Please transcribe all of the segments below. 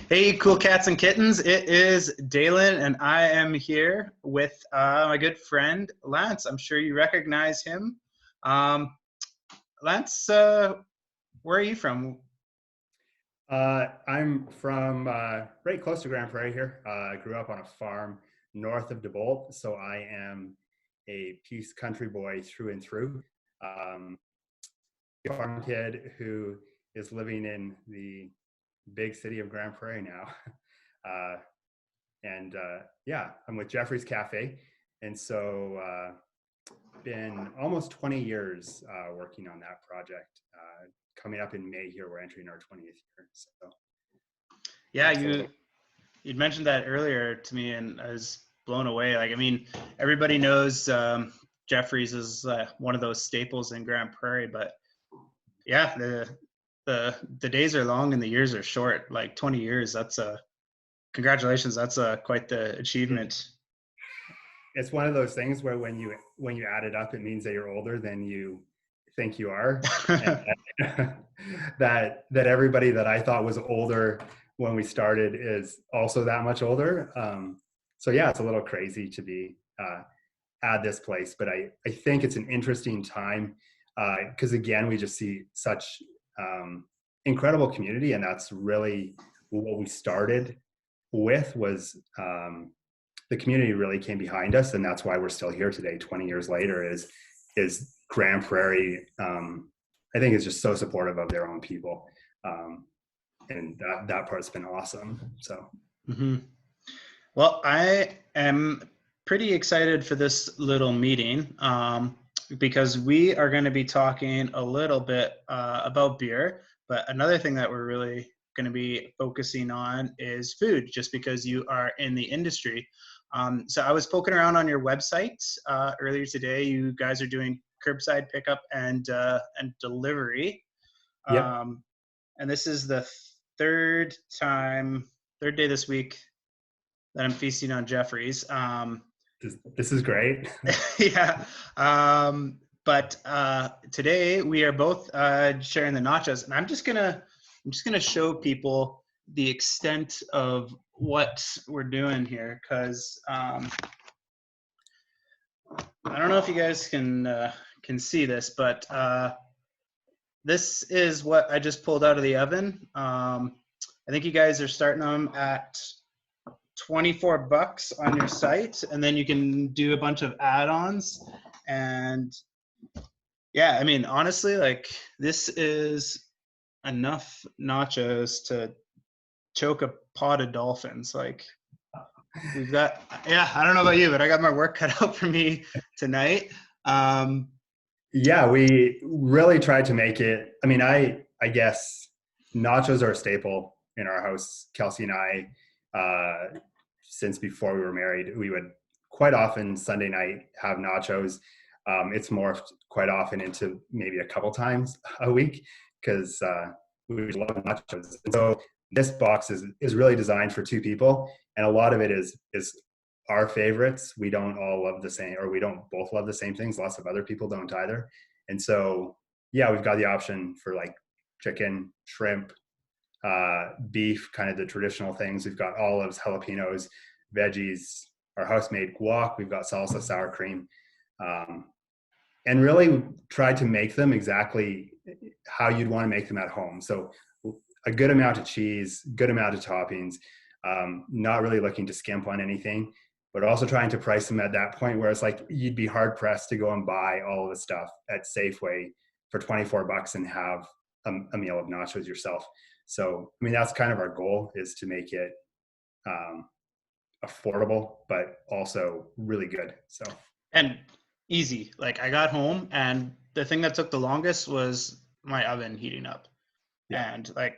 Hey, cool cats and kittens. It is Dalen, and I am here with my good friend Lance. I'm sure you recognize him. Um, Lance, where are you from? I'm from right close to Grand Prairie here. I grew up on a farm north of DeBolt, so I am a Peace Country boy through and through. Um, a farm kid who is living in the big city of Grand Prairie now. Uh, and yeah, I'm with Jeffrey's Cafe, and so been almost 20 years working on that project. Coming up in May here, we're entering our 20th year. So Yeah, yeah, it's a little. you'd mentioned that earlier to me, and I was blown away. Like, I mean, everybody knows Jeffrey's is one of those staples in Grand Prairie, but yeah, the days are long and the years are short. Like 20 years, that's a congratulations. That's quite the achievement. It's one of those things where when you add it up, it means that you're older than you think you are, and that everybody that I thought was older when we started is also that much older. So yeah, it's a little crazy to be at this place, but I think it's an interesting time because again, we just see such incredible community, and that's really what we started with was the community really came behind us, and that's why we're still here today 20 years later is Grand Prairie. I think is just so supportive of their own people, and that part's been awesome. So hmm Well, I am pretty excited for this little meeting because we are going to be talking a little bit about beer. But another thing that we're really going to be focusing on is food, just because you are in the industry. So I was poking around on your website earlier today. You guys are doing curbside pickup and delivery, yep. um, and this is the third time, third day this week that I'm feasting on Jeffries. This is great. Yeah. But today we are both sharing the nachos, and I'm just gonna show people the extent of what we're doing here, because I don't know if you guys can see this, but this is what I just pulled out of the oven. I think you guys are starting them at $24 on your site, and then you can do a bunch of add-ons. And yeah, I mean, honestly, like, this is enough nachos to choke a pod of dolphins. Like, we've got, yeah, I don't know about you, but I got my work cut out for me tonight. um Yeah, we really tried to make it. I mean, I guess nachos are a staple in our house. Kelsey and I, since before we were married, we would quite often Sunday night have nachos. It's morphed quite often into maybe a couple times a week because we love nachos. And so this box is really designed for two people, and a lot of it is our favorites. We don't all love the same, or we don't both love the same things. Lots of other people don't either. And so, yeah, we've got the option for like chicken, shrimp, beef, kind of the traditional things. We've got olives, jalapenos, veggies, our house-made guac. We've got salsa, sour cream, um, and really tried to make them exactly how you'd want to make them at home. So a good amount of cheese, good amount of toppings, not really looking to skimp on anything, but also trying to price them at that point where it's like you'd be hard pressed to go and buy all of the stuff at Safeway for $24 and have a meal of nachos yourself. So, I mean, that's kind of our goal, is to make it um, affordable, but also really good. So, and easy. Like, I got home, and the thing that took the longest was my oven heating up. yeah, And like,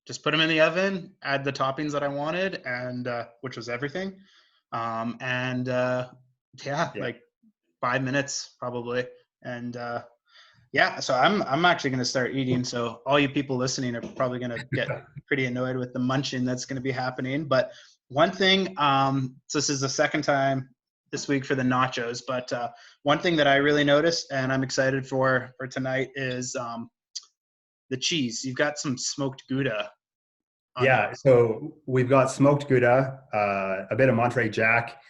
just put them in the oven, add the toppings that I wanted, and which was everything. And yeah, yeah. like 5 minutes probably. And yeah, so I'm actually going to start eating. So all you people listening are probably going to get pretty annoyed with the munching that's going to be happening. But one thing, so this is the second time this week for the nachos, but one thing that I really noticed and I'm excited for tonight is the cheese. You've got some smoked Gouda on Yeah, yours? so we've got smoked Gouda, a bit of Monterey Jack,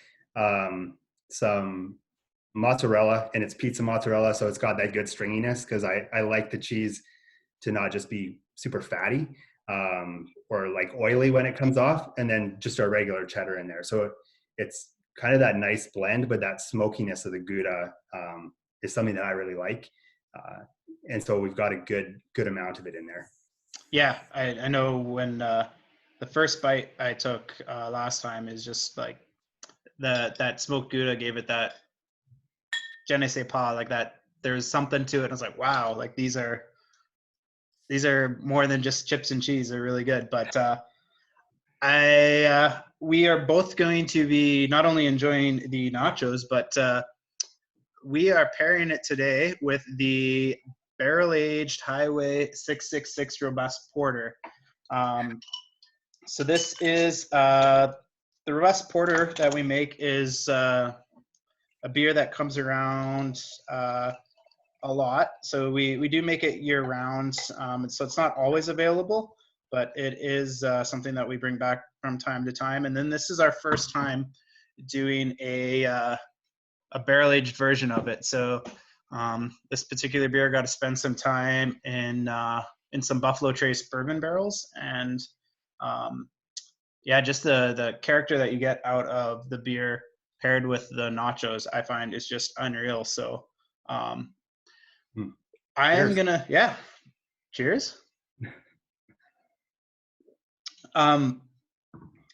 some mozzarella, and it's pizza mozzarella, so it's got that good stringiness because I like the cheese to not just be super fatty or like oily when it comes off, and then just a regular cheddar in there. So it's kind of that nice blend, but that smokiness of the Gouda is something that I really like. Uh, and so we've got a good amount of it in there. Yeah, I know when the first bite I took last time is just like that smoked Gouda gave it that je ne sais pas, like that there's something to it. I was like, wow, like these are more than just chips and cheese. They're really good. But I we are both going to be not only enjoying the nachos, but we are pairing it today with the barrel aged HWY 666 Robust Porter. Um, so this is the Robust Porter that we make is a beer that comes around a lot. So we do make it year round. So it's not always available, but it is something that we bring back from time to time. And then this is our first time doing a barrel aged version of it. So this particular beer got to spend some time in some Buffalo Trace Bourbon barrels, and um, yeah, just the character that you get out of the beer paired with the nachos, I find is just unreal. So um, Hmm. I am Cheers. gonna, yeah, cheers. Um,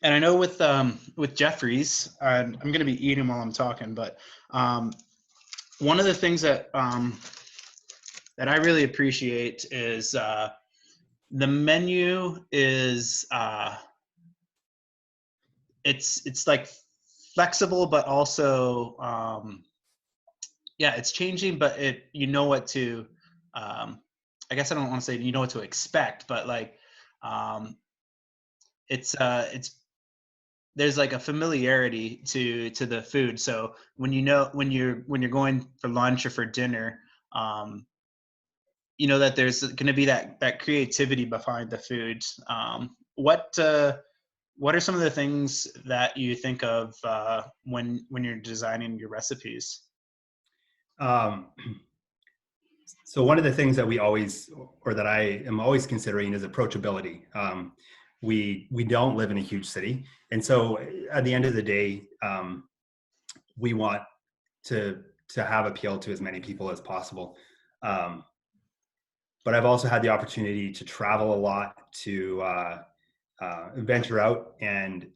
and I know with Jeffries, I'm gonna be eating while I'm talking, but um, one of the things that I really appreciate is the menu is it's like flexible, but also yeah, it's changing, but it you know what to I guess I don't want to say you know what to expect, but like um, it's there's like a familiarity to the food. So when you know when you're going for lunch or for dinner, um, you know that there's going to be that creativity behind the food. What are some of the things that you think of when you're designing your recipes? Um, so one of the things that we always, or that I am always considering, is approachability. We don't live in a huge city, and so at the end of the day, we want to to have appeal to as many people as possible. Um, but I've also had the opportunity to travel a lot, to venture out, and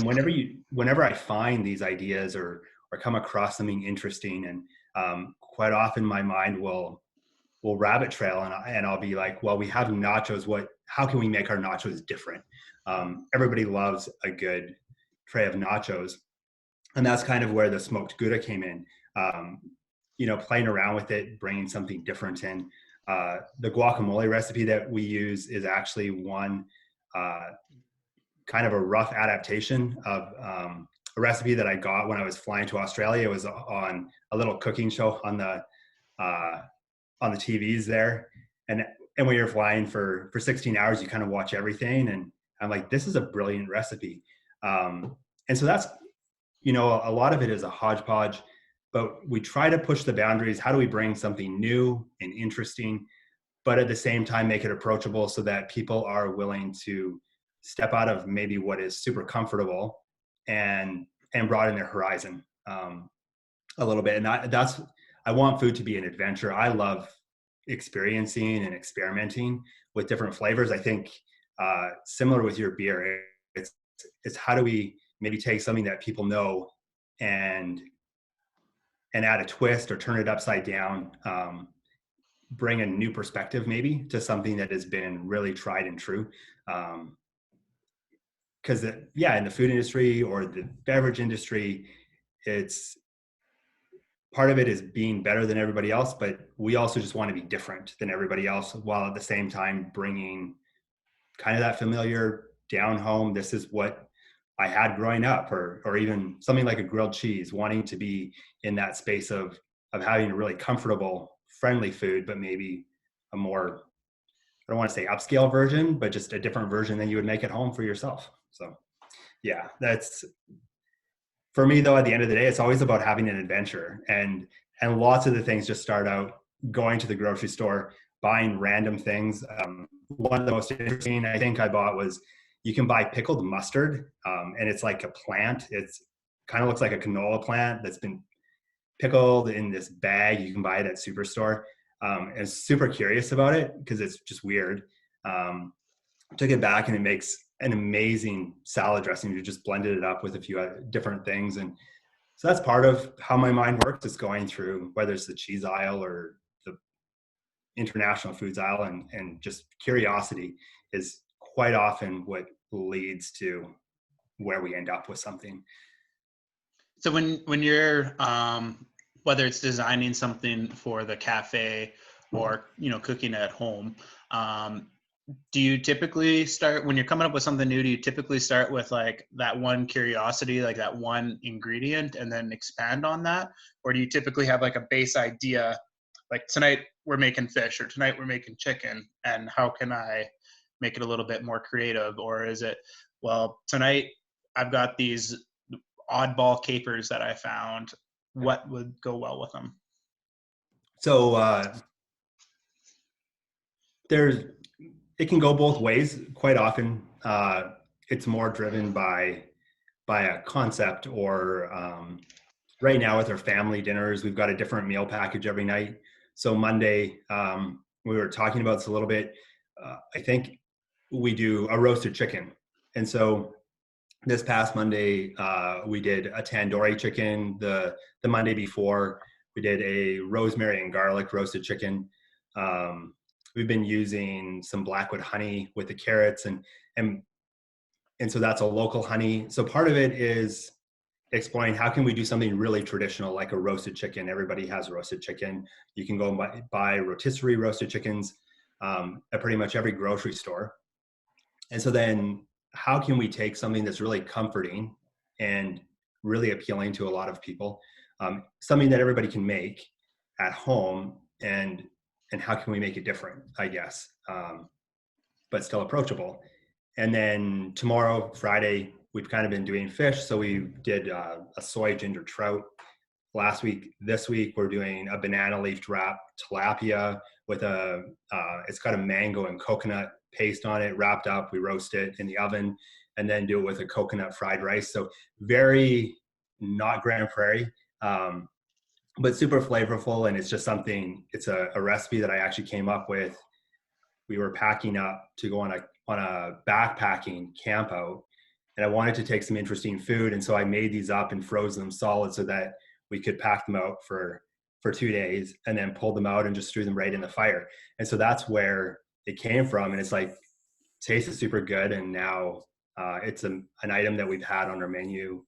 whenever I find these ideas or come across something interesting, and quite often my mind will rabbit trail, and I'll be like, well, we have nachos. How can we make our nachos different? Everybody loves a good tray of nachos, and that's kind of where the smoked Gouda came in. Um, playing around with it, bringing something different in. The guacamole recipe that we use is actually one uh, kind of a rough adaptation of a recipe that I got when I was flying to Australia. It was on a little cooking show uh, on the TVs there, and when you're flying for 16 hours, you kind of watch everything, and I'm like, this is a brilliant recipe. And so that's, a lot of it is a hodgepodge, but we try to push the boundaries. How do we bring something new and interesting, but at the same time make it approachable so that people are willing to step out of maybe what is super comfortable and broaden their horizon a little bit. And I want food to be an adventure. I love experiencing and experimenting with different flavors. I think similar with your beer, it's how do we maybe take something that people know and add a twist or turn it upside down, bring a new perspective maybe to something that has been really tried and true. Because yeah, in the food industry or the beverage industry, it's part of it is being better than everybody else, but we also just want to be different than everybody else, while at the same time bringing kind of that familiar down home. This is what I had growing up, or even something like a grilled cheese, wanting to be in that space of having a really comfortable, friendly food, but maybe a more I don't want to say upscale version, but just a different version than you would make at home for yourself. So yeah, that's, for me though, at the end of the day, it's always about having an adventure, and lots of the things just start out going to the grocery store, buying random things. One of the most interesting I think I bought was, you can buy pickled mustard, and it's like a plant. It's kind of looks like a canola plant that's been pickled in this bag. You can buy it at Superstore. And super curious about it because it's just weird. Took it back, and it makes an amazing salad dressing. You just blended it up with a few different things. And so that's part of how my mind works, is going through, whether it's the cheese aisle or the international foods aisle, and just curiosity is quite often what leads to where we end up with something. So when you're whether it's designing something for the cafe or cooking at home, do you typically start, when you're coming up with something new, do you typically start with like that one curiosity, like that one ingredient, and then expand on that? Or do you typically have like a base idea, like tonight we're making fish, or tonight we're making chicken, and how can I make it a little bit more creative? Or is it, well, tonight I've got these oddball capers that I found, what would go well with them? So it can go both ways. Quite often, it's more driven by a concept, or right now with our family dinners, we've got a different meal package every night. So Monday, we were talking about this a little bit. I think we do a roasted chicken, and so this past Monday, we did a tandoori chicken. The Monday before, we did a rosemary and garlic roasted chicken. We've been using some blackwood honey with the carrots, and so that's a local honey. So part of it is exploring how can we do something really traditional, like a roasted chicken. Everybody has roasted chicken. You can go and buy rotisserie roasted chickens at pretty much every grocery store. And so then how can we take something that's really comforting and really appealing to a lot of people, something that everybody can make at home, and how can we make it different, I guess, but still approachable. And then tomorrow, Friday, we've kind of been doing fish. So we did a soy ginger trout last week. This week, we're doing a banana leaf wrap tilapia with it's got a mango and coconut paste on it, wrapped up. We roast it in the oven and then do it with a coconut fried rice. So very not Grand Prairie, but super flavorful. And it's just something, it's a recipe that I actually came up with. We were packing up to go on a backpacking camp out, and I wanted to take some interesting food. And so I made these up and froze them solid so that we could pack them out for 2 days, and then pulled them out and just threw them right in the fire. And so that's where it came from. And it's like, tasted super good. And now it's an item that we've had on our menu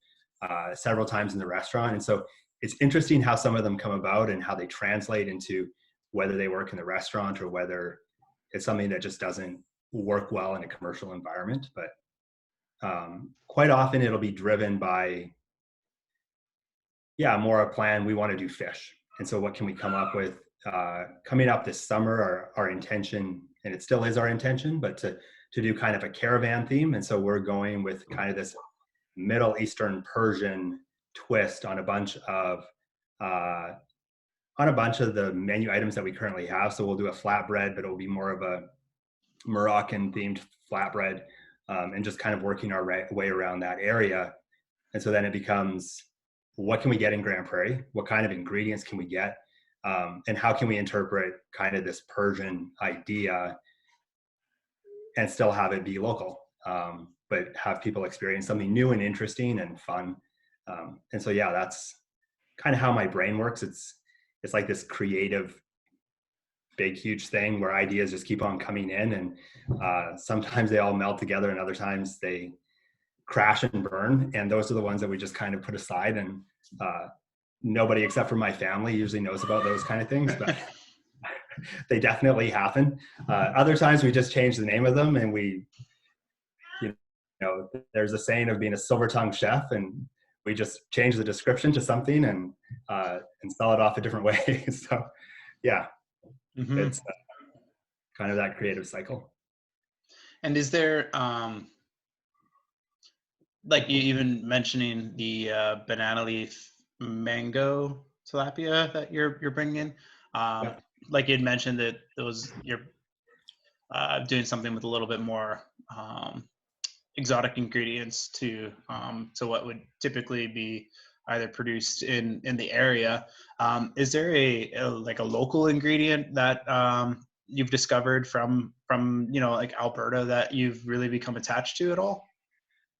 several times in the restaurant. And so it's interesting how some of them come about and how they translate into whether they work in the restaurant or whether it's something that just doesn't work well in a commercial environment. But quite often it'll be driven by, more a plan. We want to do fish. And so what can we come up with? Coming up this summer, our intention, and it still is our intention, but to do kind of a caravan theme. And so we're going with kind of this Middle Eastern Persian twist on a bunch of the menu items that we currently have. So we'll do a flatbread, but it will be more of a Moroccan themed flatbread, and just kind of working our way around that area. And so then it becomes, what can we get in Grand Prairie? What kind of ingredients can we get? And how can we interpret kind of this Persian idea and still have it be local, but have people experience something new and interesting and fun. And so, that's kind of how my brain works. It's like this creative, big, huge thing where ideas just keep on coming in, and sometimes they all melt together, and other times they crash and burn. And those are the ones that we just kind of put aside, and nobody except for my family usually knows about those kind of things, but they definitely happen. Other times we just change the name of them, and we, there's a saying of being a silver-tongued chef, and we just change the description to something and spell it off a different way. So, Mm-hmm. It's kind of that creative cycle. And is there, like you even mentioning the banana leaf mango tilapia that you're bringing in, Yeah. like you'd mentioned that those you're doing something with a little bit more exotic ingredients to what would typically be either produced in the area. Is there like a local ingredient that you've discovered from like Alberta that you've really become attached to at all?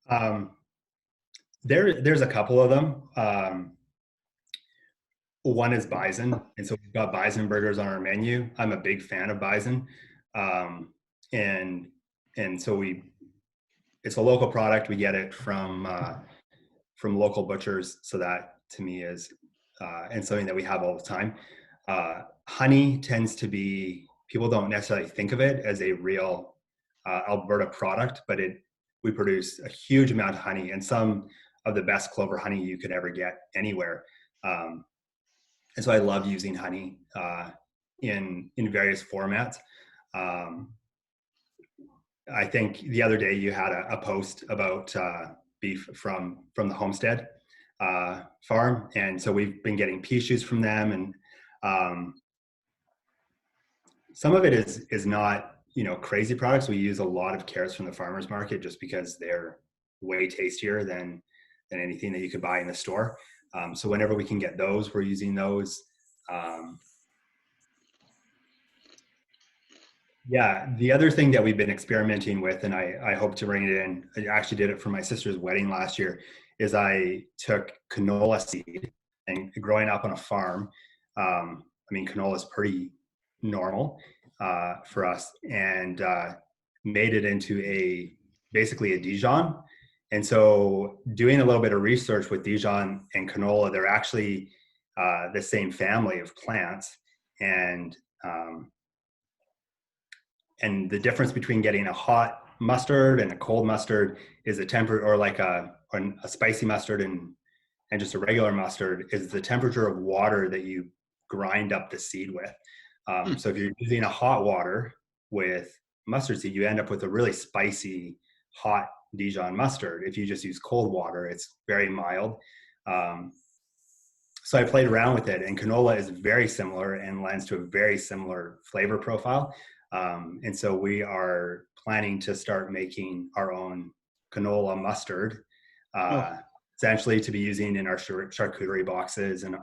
Um, there's a couple of them. One is bison, and so we've got bison burgers on our menu. I'm a big fan of bison, um, and so it's a local product. We get it from local butchers, so that to me is and something that we have all the time. Honey tends to be, people don't necessarily think of it as a real Alberta product, but we produce a huge amount of honey and some of the best clover honey you could ever get anywhere. And so I love using honey in various formats. I think the other day you had a post about beef from the Homestead farm, and so we've been getting pea shoots from them, and some of it is not crazy products. We use a lot of carrots from the farmers market just because they're way tastier than anything that you could buy in the store. So whenever we can get those, we're using those. Yeah, the other thing that we've been experimenting with, and I hope to bring it in, I actually did it for my sister's wedding last year, is I took canola seed, and growing up on a farm, I mean, canola is pretty normal for us, and made it into basically a Dijon. And so doing a little bit of research with Dijon and canola, they're actually the same family of plants. And the difference between getting a hot mustard and a cold mustard is the temperature, or like a spicy mustard and just a regular mustard, is the temperature of water that you grind up the seed with. So if you're using a hot water with mustard seed, you end up with a really spicy, hot Dijon mustard. If you just use cold water, it's very mild. So I played around with it, and canola is very similar and lends to a very similar flavor profile. And so we are planning to start making our own canola mustard, essentially to be using in our charcuterie boxes and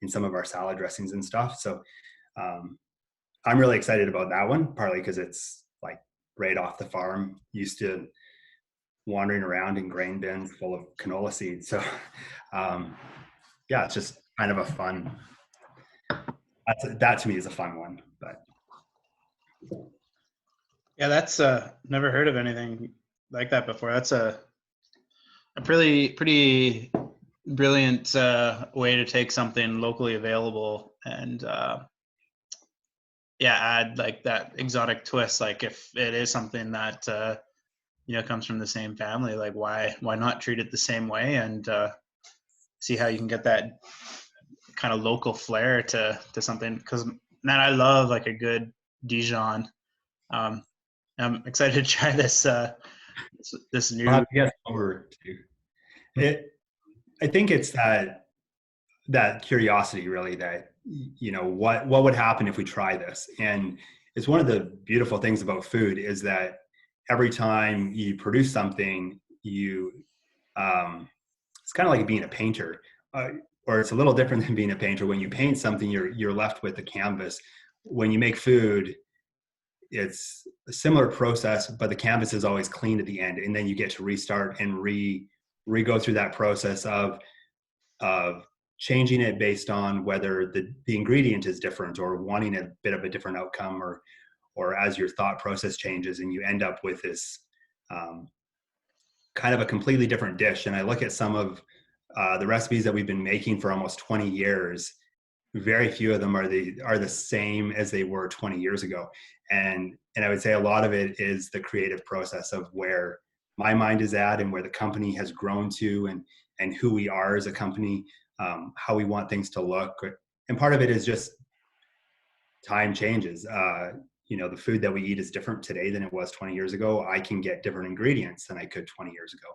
in some of our salad dressings and stuff. So I'm really excited about that one, partly because it's like right off the farm, used to wandering around in grain bins full of canola seeds. So yeah, it's just kind of a fun, that to me is a fun one. But Yeah, that's never heard of anything like that before. That's a pretty brilliant way to take something locally available and yeah, add like that exotic twist. Like if it is something that comes from the same family, like why not treat it the same way and see how you can get that kind of local flair to something. Because man, I love like a good Dijon. I'm excited to try this I'll new. have to get over to it. I think it's that curiosity, really, that what would happen if we try this. And it's one of the beautiful things about food is that every time you produce something, it's kind of like being a painter, or it's a little different than being a painter. When you paint something, you're left with the canvas. When you make food, it's a similar process, but the canvas is always clean at the end, and then you get to restart and go through that process of changing it based on whether the ingredient is different, or wanting a bit of a different outcome, or as your thought process changes, and you end up with this kind of a completely different dish. And I look at some of the recipes that we've been making for almost 20 years. Very few of them are the same as they were 20 years ago. And I would say a lot of it is the creative process of where my mind is at and where the company has grown to, and who we are as a company, how we want things to look. And part of it is just time changes. the food that we eat is different today than it was 20 years ago. I can get different ingredients than I could 20 years ago.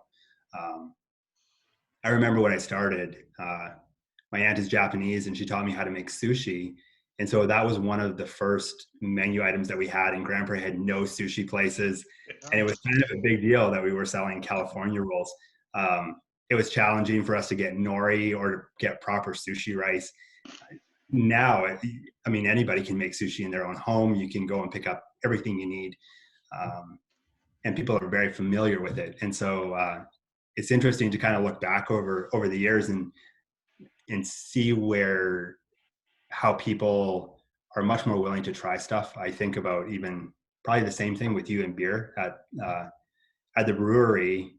I remember when I started, my aunt is Japanese and she taught me how to make sushi. And so that was one of the first menu items that we had, and Grand Prairie had no sushi places. And it was kind of a big deal that we were selling California rolls. It was challenging for us to get nori or to get proper sushi rice. Now, I mean, anybody can make sushi in their own home. You can go and pick up everything you need. And people are very familiar with it. And so it's interesting to kind of look back over the years and see how people are much more willing to try stuff. I think about even probably the same thing with you and beer at the brewery,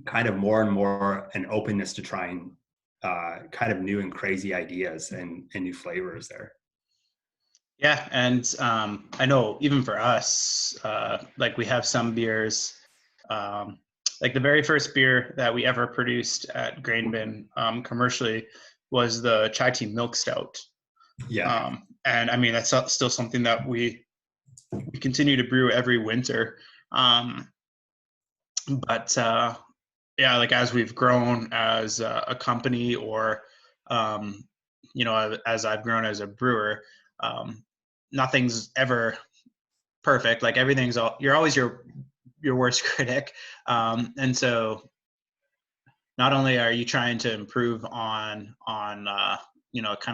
kind of more and more an openness to trying kind of new and crazy ideas and new flavors there. Yeah, and I know even for us, like we have some beers, like the very first beer that we ever produced at Grain Bin commercially was the chai tea milk stout. Yeah. And I mean, that's still something that we continue to brew every winter. But yeah, like as we've grown as a company, or as I've grown as a brewer, nothing's ever perfect. Like you're always your worst critic. And so not only are you trying to improve on kind of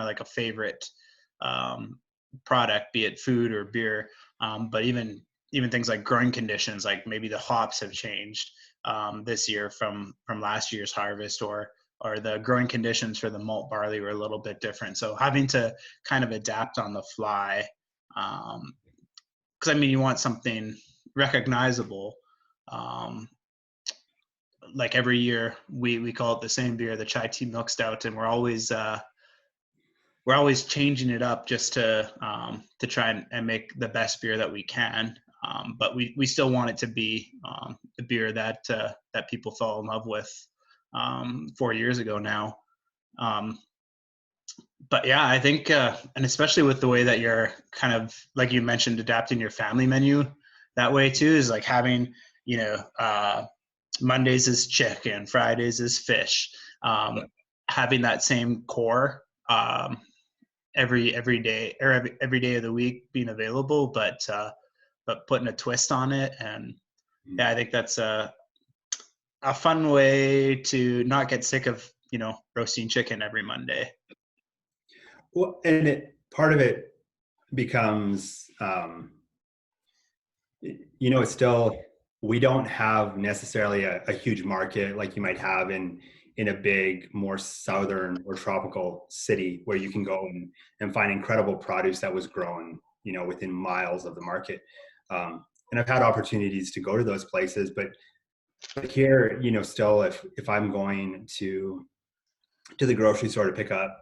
like a favorite product, be it food or beer, but even things like growing conditions, like maybe the hops have changed this year from last year's harvest, or the growing conditions for the malt barley were a little bit different. So having to kind of adapt on the fly, because I mean, you want something recognizable. Like every year we call it the same beer, the chai tea milk stout, and we're always changing it up just to try and make the best beer that we can. But we still want it to be the beer that people fell in love with 4 years ago now. But yeah, I think, and especially with the way that you're kind of, like you mentioned, adapting your family menu that way too, is like having, Mondays is chicken, Fridays is fish, having that same core every day, or every day of the week being available, but putting a twist on it. And yeah, I think that's a fun way to not get sick of, roasting chicken every Monday. Well, and part of it becomes, it's still, we don't have necessarily a huge market like you might have in a big, more southern or tropical city where you can go and find incredible produce that was grown, within miles of the market. And I've had opportunities to go to those places, but here, still, if I'm going to the grocery store to pick up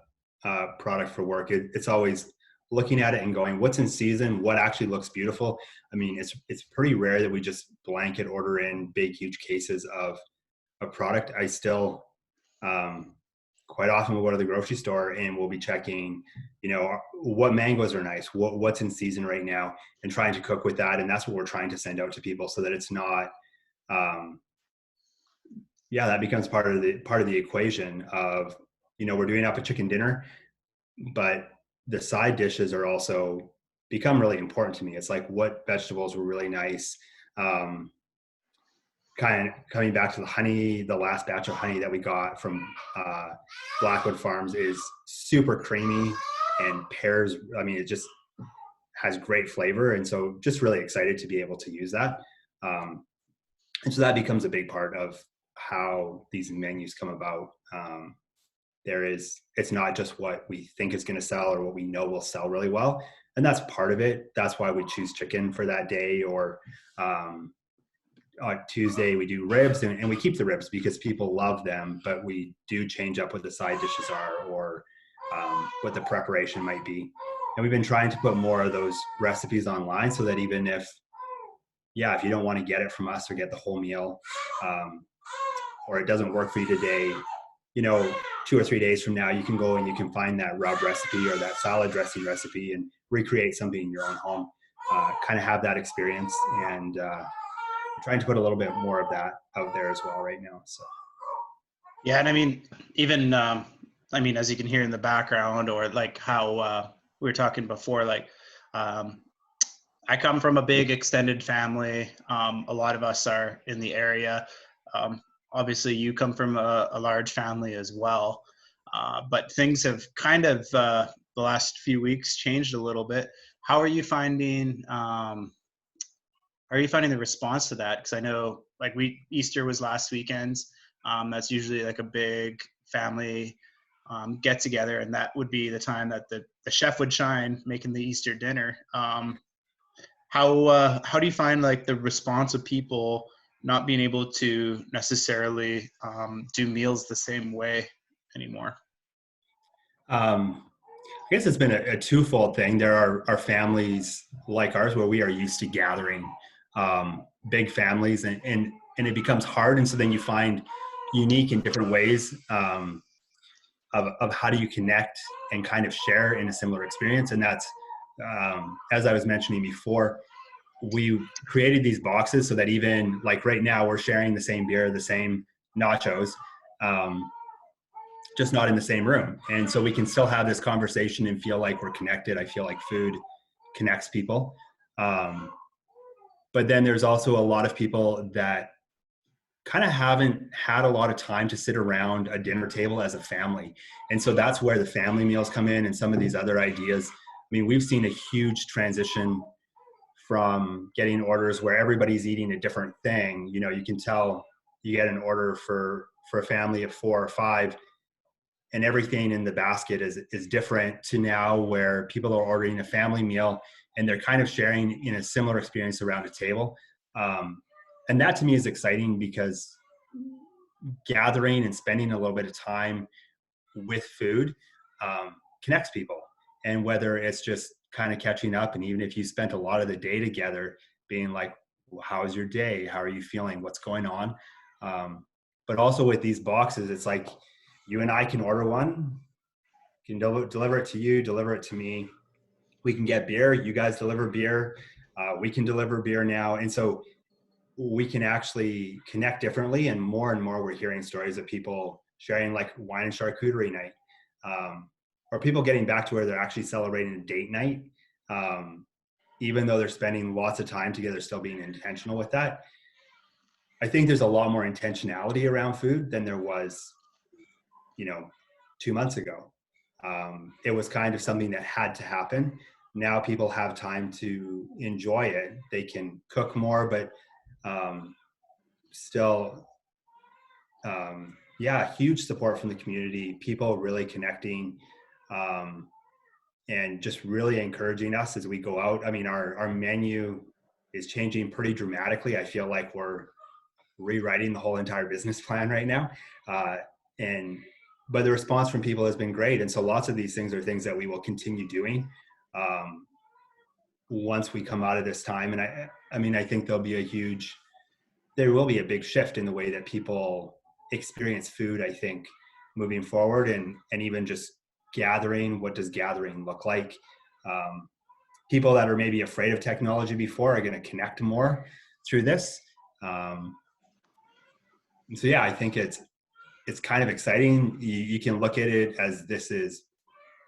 product for work, it's always looking at it and going, what's in season, what actually looks beautiful. I mean, it's pretty rare that we just blanket order in big, huge cases of a product. I still quite often we'll go to the grocery store and we'll be checking, what mangoes are nice, what's in season right now, and trying to cook with that. And that's what we're trying to send out to people, so that it's not, that becomes part of the equation of, we're doing up a chicken dinner, but the side dishes are also become really important to me. It's like, what vegetables were really nice. Kind of coming back to the honey, the last batch of honey that we got from Blackwood Farms is super creamy and pears. I mean, it just has great flavor. And so just really excited to be able to use that. And so that becomes a big part of how these menus come about. It's not just what we think is going to sell or what we know will sell really well. And that's part of it. That's why we choose chicken for that day, or on Tuesday we do ribs, and we keep the ribs because people love them, but we do change up what the side dishes are, or what the preparation might be. And we've been trying to put more of those recipes online, so that even if you don't want to get it from us or get the whole meal, or it doesn't work for you today, 2 or 3 days from now, you can go and you can find that rub recipe or that salad dressing recipe and recreate something in your own home. Kind of have that experience, and trying to put a little bit more of that out there as well right now. So Yeah, and I mean, even as you can hear in the background, or like how we were talking before, like um, I come from a big extended family. A lot of us are in the area. Um, Obviously, you come from a large family as well. But things have kind of the last few weeks changed a little bit. How are you finding? How are you finding the response to that? Because I know, like, Easter was last weekend. That's usually like a big family get together, and that would be the time that the chef would shine making the Easter dinner. How do you find like the response of people not being able to necessarily do meals the same way anymore? um, I guess it's been a twofold thing. There are families like ours where we are used to gathering, big families, and it becomes hard. And so then you find unique and different ways of how do you connect and kind of share in a similar experience. And that's, as I was mentioning before, we created these boxes so that even like right now we're sharing the same beer, the same nachos, um, just not in the same room. And so we can still have this conversation and feel like we're connected. I feel like food connects people. Um, but then there's also a lot of people that kind of haven't had a lot of time to sit around a dinner table as a family. And so that's where the family meals come in and some of these other ideas. I mean, we've seen a huge transition from getting orders where everybody's eating a different thing. You can tell you get an order for a family of 4 or 5, and everything in the basket is different, to now where people are ordering a family meal and they're kind of sharing in a similar experience around a table. And that to me is exciting, because gathering and spending a little bit of time with food connects people. And whether it's just kind of catching up, and even if you spent a lot of the day together, being like, well, how's your day? How are you feeling? What's going on? But also with these boxes, it's like you and I can order one, can deliver it to you, deliver it to me. We can get beer. You guys deliver beer. We can deliver beer now. And so we can actually connect differently. And more we're hearing stories of people sharing like wine and charcuterie night, or people getting back to where they're actually celebrating a date night, even though they're spending lots of time together, still being intentional with that. I think there's a lot more intentionality around food than there was 2 months ago. It was kind of something that had to happen. Now people have time to enjoy it. They can cook more, but still, huge support from the community, people really connecting, and just really encouraging us as we go out. I mean, our menu is changing pretty dramatically. I feel like we're rewriting the whole entire business plan right now. And but the response from people has been great. And so lots of these things are things that we will continue doing once we come out of this time. And I think there will be a big shift in the way that people experience food, I think, moving forward, and even just gathering. What does gathering look like? People that are maybe afraid of technology before are going to connect more through this. So yeah, I think it's kind of exciting. You can look at it as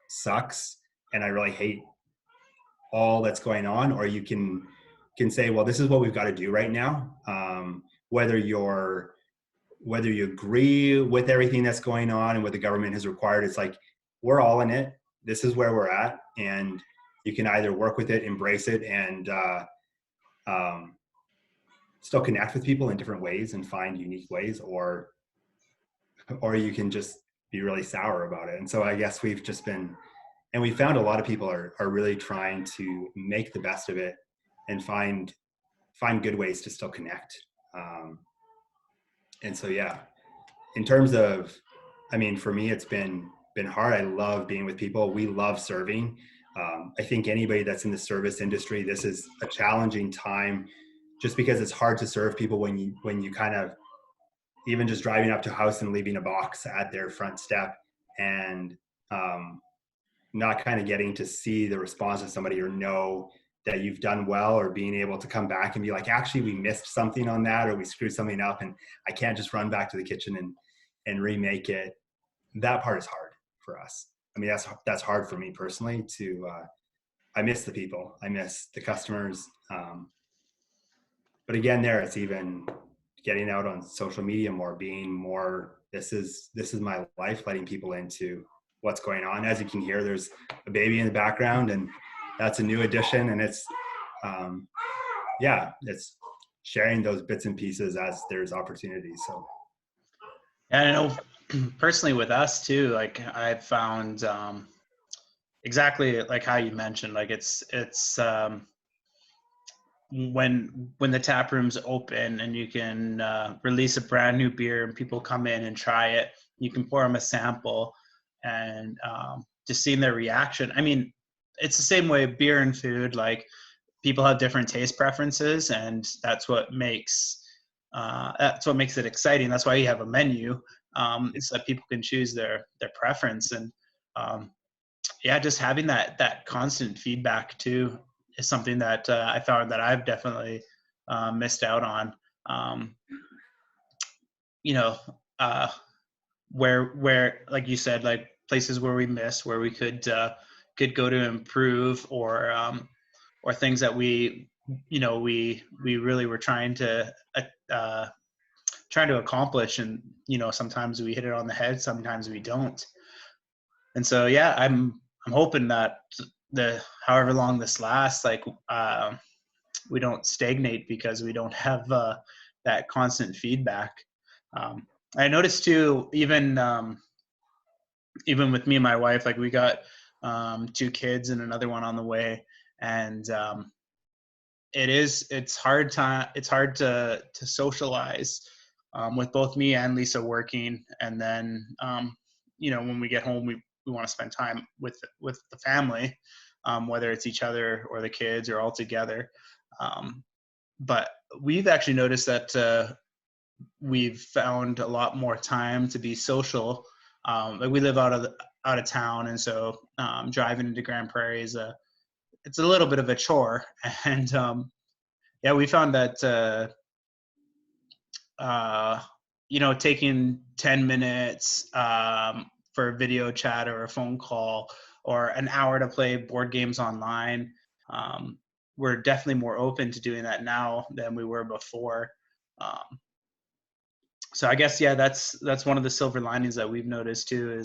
sucks, and I really hate all that's going on, or you can say, well, this is what we've got to do right now. Whether you agree with everything that's going on and what the government has required, it's like, we're all in it. This is where we're at, and you can either work with it, embrace it, and still connect with people in different ways and find unique ways, or you can just be really sour about it. And so I guess we found a lot of people are really trying to make the best of it and find good ways to still connect. And so, yeah, in terms of, for me, it's been hard. I love being with people. We love serving. I think anybody that's in the service industry, this is a challenging time, just because it's hard to serve people when you kind of even just driving up to a house and leaving a box at their front step, and not kind of getting to see the response of somebody or know that you've done well, or being able to come back and be like, actually, we missed something on that, or we screwed something up, and I can't just run back to the kitchen and remake it. That part is hard for us. I mean, that's hard for me personally to, I miss the people, I miss the customers. But again, there, it's even getting out on social media more, being more, this is my life, letting people into what's going on. As you can hear, there's a baby in the background, and that's a new addition. And it's, it's sharing those bits and pieces as there's opportunities. So. And I know personally with us too, like I've found exactly like how you mentioned, like it's when the tap room's open and you can release a brand new beer and people come in and try it, you can pour them a sample, and just seeing their reaction. I mean, it's the same way beer and food, like people have different taste preferences, and that's what makes it exciting. That's why you have a menu, so that people can choose their preference. And just having that constant feedback too is something that I found that I've definitely missed out on. Where like you said, like places where we missed, where we could go to improve, or things that we really were trying to accomplish, and sometimes we hit it on the head, sometimes we don't. And so I'm hoping that however long this lasts, like we don't stagnate because we don't have that constant feedback. I noticed too, even with me and my wife, like we got 2 kids and another one on the way, and it's hard to socialize with both me and Lisa working, and then when we get home, we want to spend time with the family, whether it's each other or the kids or all together. But we've actually noticed that we've found a lot more time to be social. Like we live out of town, and so driving into Grand Prairie it's a little bit of a chore. And we found that taking 10 minutes for a video chat or a phone call, or an hour to play board games online, we're definitely more open to doing that now than we were before. So I guess that's one of the silver linings that we've noticed too,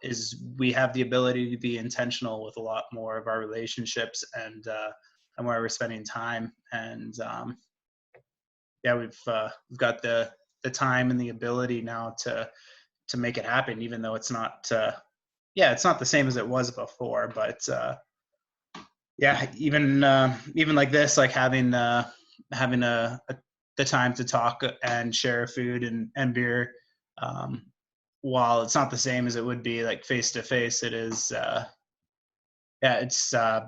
is we have the ability to be intentional with a lot more of our relationships, and where we're spending time. And we've got the time and the ability now to make it happen, even though it's not it's not the same as it was before. But even like this, like having the time to talk and share food and beer, while it's not the same as it would be like face to face, it is it's I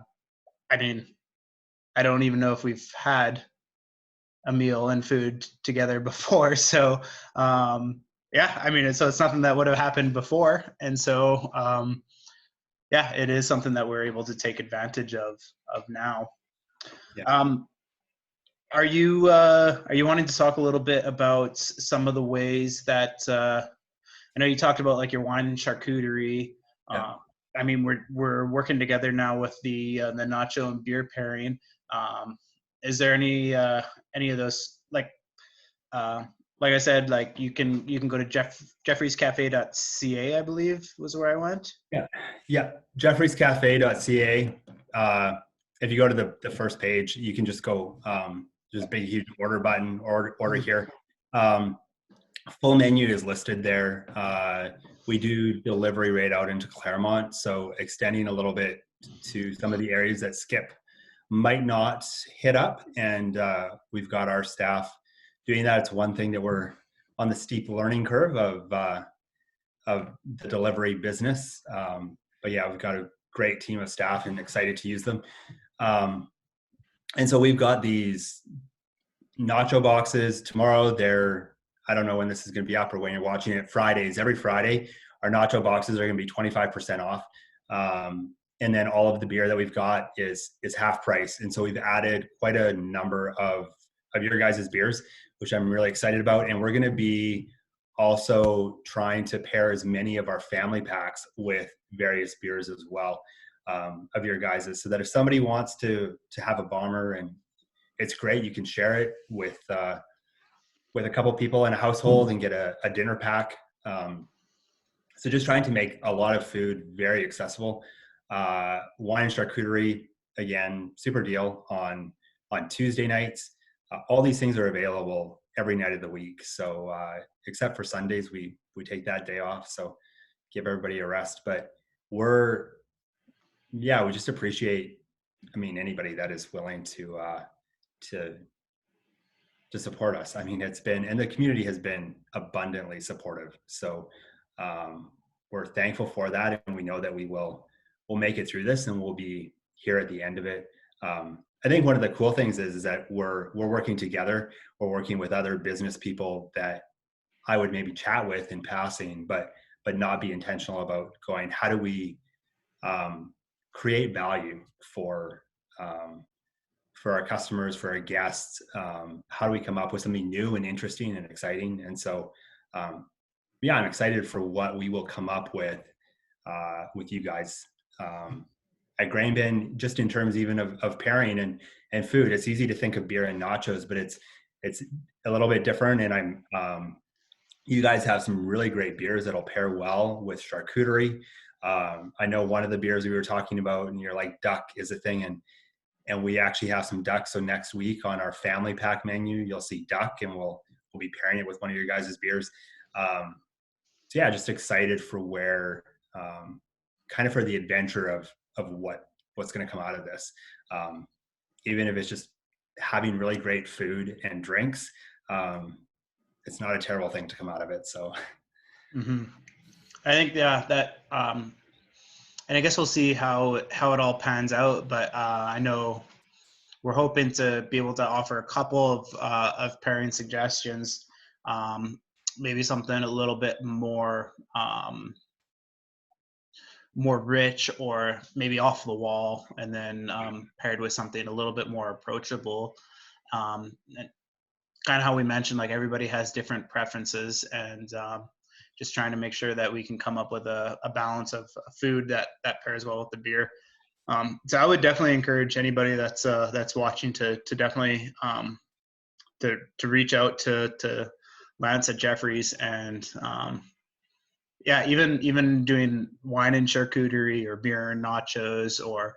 mean, I don't even know if we've had a meal and food together before. So I mean, so it's something that would have happened before, and so it is something that we're able to take advantage of now. Are you wanting to talk a little bit about some of the ways that I know you talked about like your wine and charcuterie? I mean, we're working together now with the nacho and beer pairing. Is there any of those, like I said, like you can go to jeffreyscafe.ca, I believe was where I went. jeffreyscafe.ca. If you go to the first page, you can just go just big huge order button, or order here. Full menu is listed there. We do delivery right out into Claremont, so extending a little bit to some of the areas that Skip might not hit up, and we've got our staff doing that. It's one thing that we're on the steep learning curve of the delivery business, but we've got a great team of staff and excited to use them. And so we've got these nacho boxes. Tomorrow they're I don't know when this is going to be up or when you're watching it, Fridays, every Friday, our nacho boxes are going to be 25% off. And then all of the beer that we've got is half price. And so we've added quite a number of your guys' beers, which I'm really excited about. And we're going to be also trying to pair as many of our family packs with various beers as well, of your guys's, so that if somebody wants to have a bomber, and it's great, you can share it with a couple people in a household and get a dinner pack. So just trying to make a lot of food very accessible. Wine and charcuterie, again, super deal on Tuesday nights. All these things are available every night of the week. So except for Sundays, we take that day off. So give everybody a rest. But we just appreciate, anybody that is willing to support us. It's been, and the community has been abundantly supportive. So we're thankful for that. And we know that we'll make it through this, and we'll be here at the end of it. I think one of the cool things is that we're working together. We're working with other business people that I would maybe chat with in passing, but not be intentional about going, how do we create value for our customers, for our guests? How do we come up with something new and interesting and exciting? And so, I'm excited for what we will come up with you guys at Grain Bin, just in terms even of pairing and food. It's easy to think of beer and nachos, but it's a little bit different. And you guys have some really great beers that'll pair well with charcuterie. I know one of the beers we were talking about, and you're like, duck is a thing, and we actually have some duck. So next week on our family pack menu, you'll see duck, and we'll be pairing it with one of your guys' beers. Just excited for where, kind of for the adventure of what's going to come out of this. Even if it's just having really great food and drinks, it's not a terrible thing to come out of it. So, I think that, and I guess we'll see how it all pans out. But I know we're hoping to be able to offer a couple of pairing suggestions. Maybe something a little bit more rich, or maybe off the wall, and then paired with something a little bit more approachable. And kind of how we mentioned, like, everybody has different preferences, and just trying to make sure that we can come up with a balance of food that pairs well with the beer. So I would definitely encourage anybody that's watching to definitely to reach out to Lance at Jeffries, and even doing wine and charcuterie, or beer and nachos, or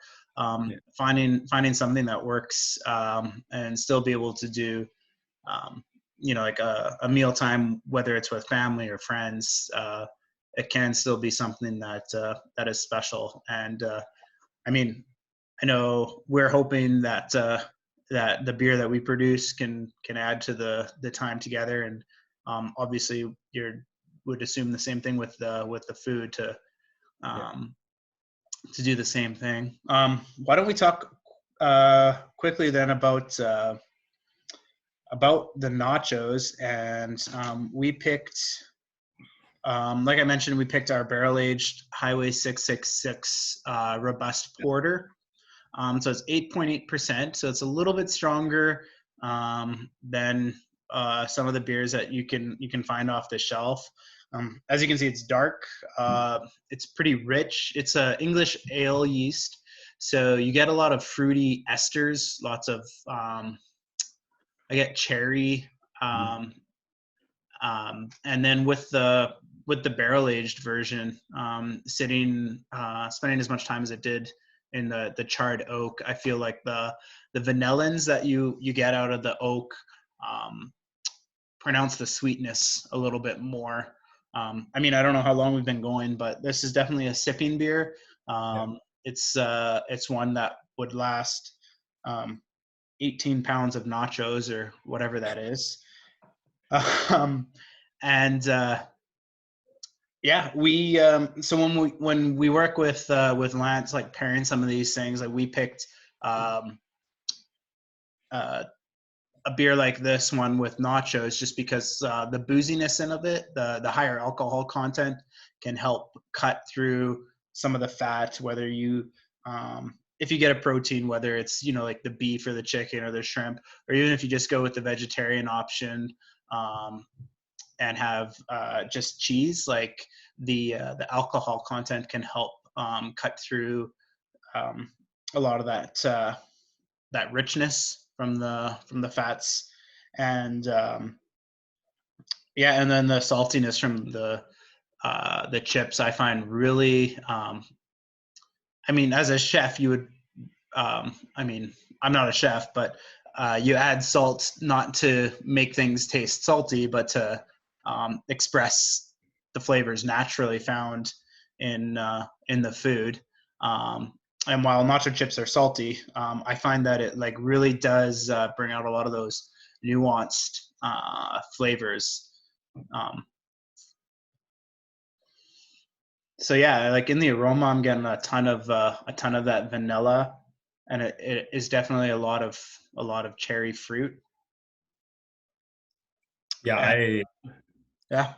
finding something that works, and still be able to do like a mealtime, whether it's with family or friends. It can still be something that is special. And I know we're hoping that that the beer that we produce can add to the time together, and obviously would assume the same thing with the food to do the same thing. Why don't we talk quickly then about the nachos? And we picked, like I mentioned, we picked our barrel-aged HWY 666 robust porter. So it's 8.8%. So it's a little bit stronger than some of the beers that you can find off the shelf. As you can see, it's dark. It's pretty rich. It's a English ale yeast, so you get a lot of fruity esters. Lots of I get cherry, and then with the barrel aged version, spending as much time as it did in the charred oak, I feel like the vanillins that you get out of the oak pronounce the sweetness a little bit more. I don't know how long we've been going, but this is definitely a sipping beer. It's one that would last 18 pounds of nachos, or whatever that is. We so when we work with Lance, like pairing some of these things, like we picked a beer like this one with Nachos, just because the booziness of it, the higher alcohol content, can help cut through some of the fat. Whether you if you get a protein, whether it's like the beef or the chicken or the shrimp, or even if you just go with the vegetarian option and have just cheese, like the alcohol content can help cut through a lot of that richness from the fats, and yeah, and then the saltiness from the chips I find really. I mean, as a chef, you would. I mean, I'm not a chef, but you add salt not to make things taste salty, but to express the flavors naturally found in the food. And while nacho chips are salty, I find that it like really does bring out a lot of those nuanced flavors. Um, so yeah, like in the aroma, I'm getting a ton of that vanilla, and it is definitely a lot of cherry fruit. Yeah, And yeah,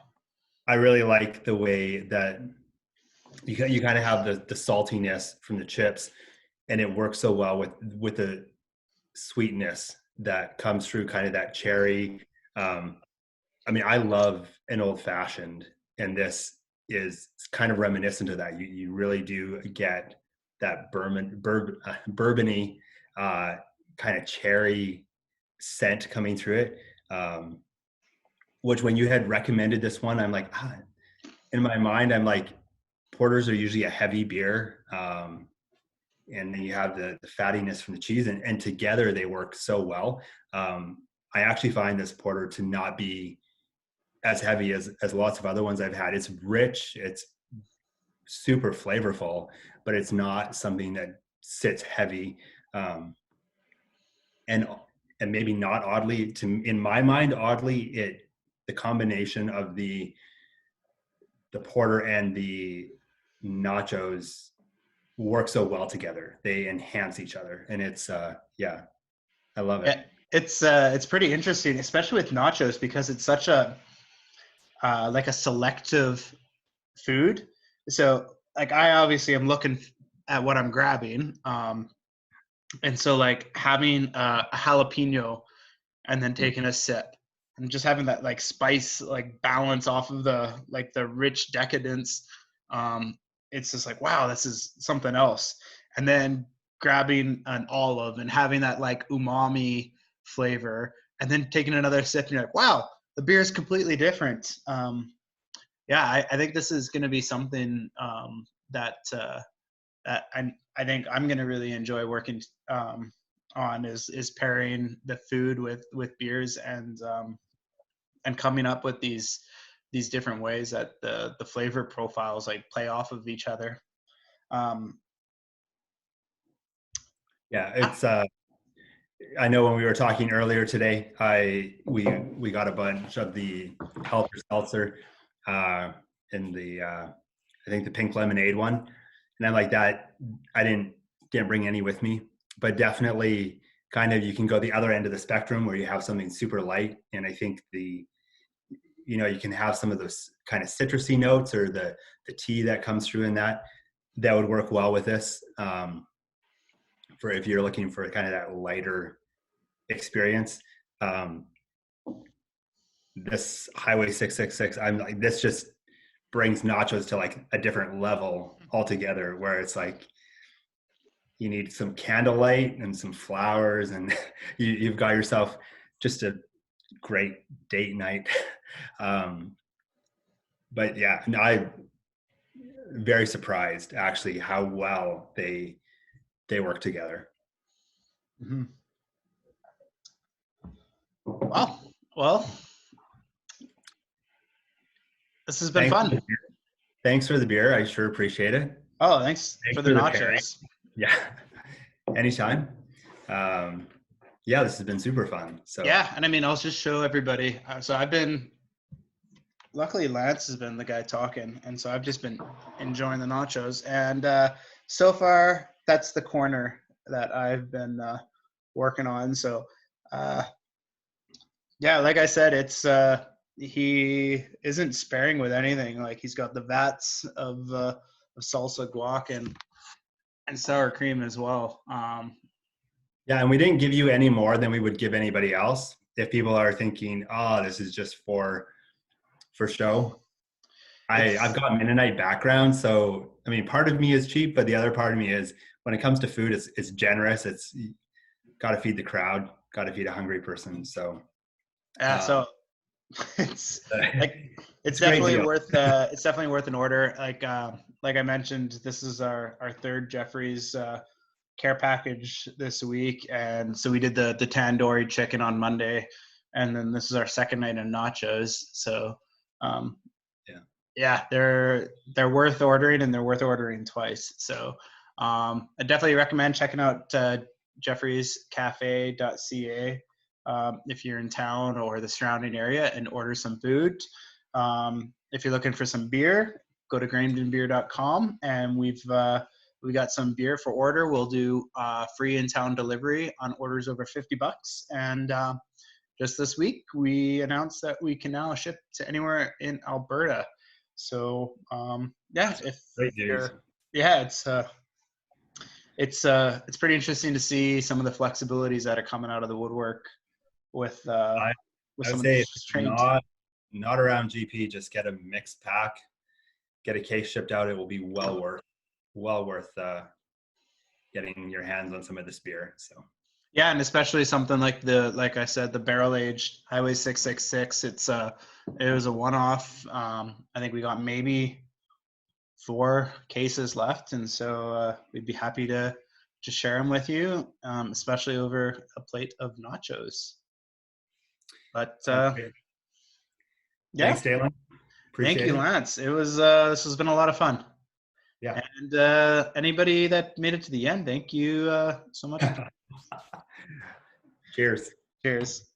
I really like the way that you kind of have the saltiness from the chips, and it works so well with the sweetness that comes through, kind of that cherry. I mean, I love an old fashioned, and this is kind of reminiscent of that. You really do get that bourbony kind of cherry scent coming through it. Which when you had recommended this one, I'm like, in my mind, I'm like, porters are usually a heavy beer. And then you have the fattiness from the cheese, and together they work so well. I actually find this porter to not be as heavy as lots of other ones I've had. It's rich, it's super flavorful, but it's not something that sits heavy. And and maybe not oddly, in my mind, oddly, the combination of the porter and the nachos work so well together. They enhance each other, and it's yeah, I love it. yeah, it's pretty interesting, especially with nachos, because it's such a like a selective food. So like I obviously am looking at what I'm grabbing, and so like having a jalapeno and then taking a sip and just having that like spice like balance off of the rich decadence. It's just like, wow, this is something else. And then grabbing an olive and having that like umami flavor, and then taking another sip and you're like, wow, the beer is completely different. Yeah, I think this is going to be something that I think I'm going to really enjoy working on, is pairing the food with beers, and coming up with these different ways that the flavor profiles like play off of each other. Yeah, Ah, it's I know when we were talking earlier today, we got a bunch of the healthy seltzer in the I think the pink lemonade one, and I like that. I didn't bring any with me, but definitely kind of you can go the other end of the spectrum where you have something super light, and I think you can have some of those kind of citrusy notes or the tea that comes through in that would work well with this. For if you're looking for kind of that lighter experience. Um, this Highway 666, I'm like, this just brings nachos to like a different level altogether, where it's like you need some candlelight and some flowers, and you've got yourself just a great date night. Um, but yeah, no, I'm very surprised actually how well they work together. mm-hmm. Wow. Well, this has been Thanks for fun. the beer. Thanks for the beer. I sure appreciate it. Oh, thanks for Thanks the for the pairing. nachos. Yeah. Anytime. Um, yeah, this has been super fun. So Yeah, and I mean, I'll just show everybody. So I've been, luckily Lance has been the guy talking, and so I've just been enjoying the nachos. And so far, that's the corner that I've been working on. So Yeah, like I said, it's he isn't sparing with anything. Like he's got the vats of salsa guac and sour cream as well. Yeah, and we didn't give you any more than we would give anybody else. If people are thinking, "Oh, this is just for show," I've It's got Mennonite background, so I mean, part of me is cheap, but the other part of me is when it comes to food, it's generous. It's got to feed the crowd, got to feed a hungry person. So yeah, um, so it's like it's a great deal. it's definitely worth an order. Like I mentioned, this is our third Jeffrey's care package this week, and so we did the tandoori chicken on Monday, and then this is our second night in nachos. So um, Yeah. yeah, they're worth ordering, and they're worth ordering twice. So I definitely recommend checking out jeffreyscafe.ca if you're in town or the surrounding area and order some food. If you're looking for some beer, go to graindenbeer.com, and we got some beer for order. We'll do free in-town delivery on orders over $50, and just this week we announced that we can now ship to anywhere in Alberta. So yeah, if Great news. you're yeah, it's pretty interesting to see some of the flexibilities that are coming out of the woodwork with I, I would someone say if who's it's trained. not around GP, just get a mixed pack, get a case shipped out. It will be well worth getting your hands on some of this beer. So Yeah, and especially something like I said, the barrel aged HWY 666. It was a one off. I think we got maybe 4 cases left, and so we'd be happy to share them with you, especially over a plate of nachos. But sounds great. yeah, Thanks, Dalen. thank Appreciate you, it. Lance. This has been a lot of fun. Yeah. And anybody that made it to the end, thank you so much. Cheers. Cheers.